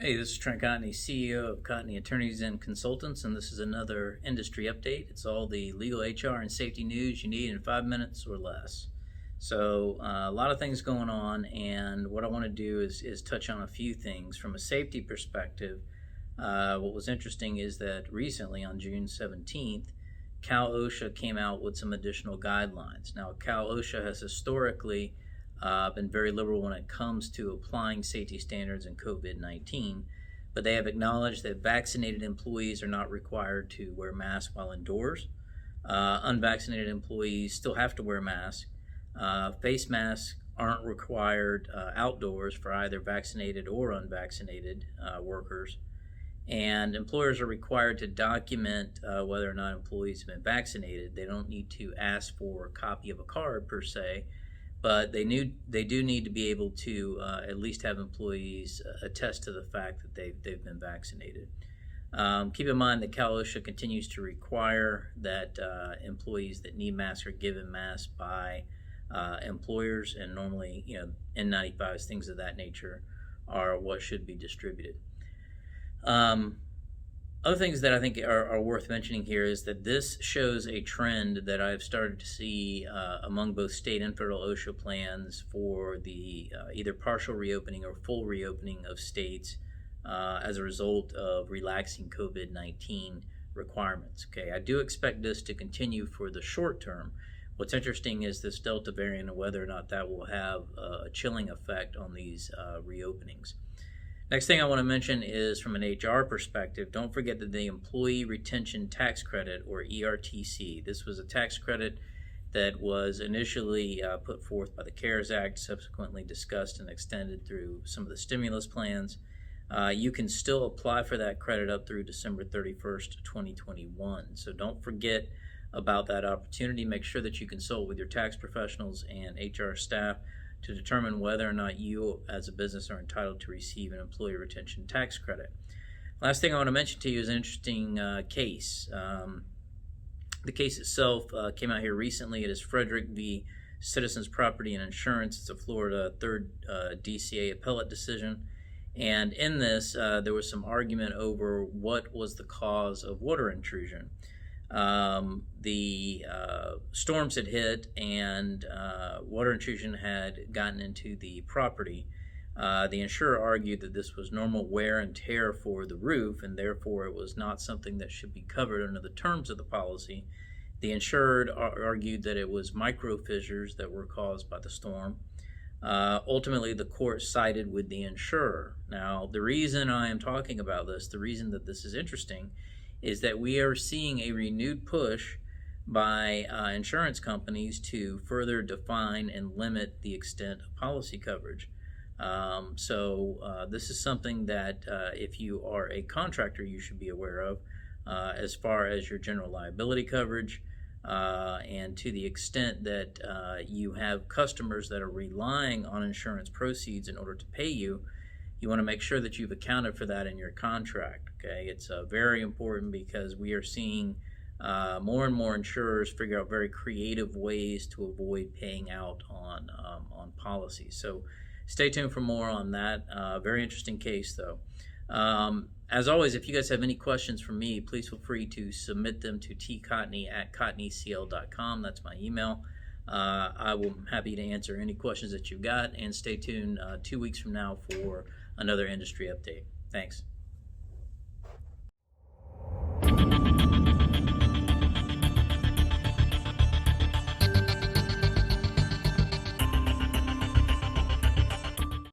Hey, this is Trent Cotney, CEO of Cotney Attorneys and Consultants, and this is another industry update. It's all the legal, HR, and safety news you need in 5 minutes or less. So, a lot of things going on, and what I want to do is touch on a few things. From a safety perspective, what was interesting is that recently, on June 17th, Cal OSHA came out with some additional guidelines. Now, Cal OSHA has historically been very liberal when it comes to applying safety standards in COVID-19, but they have acknowledged that vaccinated employees are not required to wear masks while indoors. Unvaccinated employees still have to wear masks. Face masks aren't required outdoors for either vaccinated or unvaccinated workers. And employers are required to document whether or not employees have been vaccinated. They don't need to ask for a copy of a card per se, but they do need to be able to at least have employees attest to the fact that they've been vaccinated. Keep in mind that Cal OSHA continues to require that employees that need masks are given masks by employers, and normally, N95s, things of that nature, are what should be distributed. Other things that I think are worth mentioning here is that this shows a trend that I've started to see among both state and federal OSHA plans for the either partial reopening or full reopening of states as a result of relaxing COVID-19 requirements. Okay, I do expect this to continue for the short term. What's interesting is this Delta variant and whether or not that will have a chilling effect on these reopenings. Next thing I want to mention is from an HR perspective, don't forget that the Employee Retention Tax Credit, or ERTC, this was a tax credit that was initially put forth by the CARES Act, subsequently discussed and extended through some of the stimulus plans. You can still apply for that credit up through December 31st, 2021. So don't forget about that opportunity. Make sure that you consult with your tax professionals and HR staff to determine whether or not you as a business are entitled to receive an employee retention tax credit. Last thing I want to mention to you is an interesting case. The case itself came out here recently. It is Frederick v. Citizens Property and Insurance. It's a Florida 3rd DCA appellate decision. And in this, there was some argument over what was the cause of water intrusion. The storms had hit and water intrusion had gotten into the property. The insurer argued that this was normal wear and tear for the roof, and therefore it was not something that should be covered under the terms of the policy. The insured argued that it was micro fissures that were caused by the storm. Ultimately, the court sided with the insurer. Now, the reason I am talking about this, the reason that this is interesting, is that we are seeing a renewed push by insurance companies to further define and limit the extent of policy coverage. So this is something that if you are a contractor, you should be aware of as far as your general liability coverage, and to the extent that you have customers that are relying on insurance proceeds in order to pay you, you want to make sure that you've accounted for that in your contract. Okay, it's very important because we are seeing more and more insurers figure out very creative ways to avoid paying out on policies. So stay tuned for more on that. Very interesting case, though. As always, if you guys have any questions for me, please feel free to submit them to tcotney@cotneycl.com. That's my email. I will be happy to answer any questions that you've got, and stay tuned 2 weeks from now for another industry update. Thanks.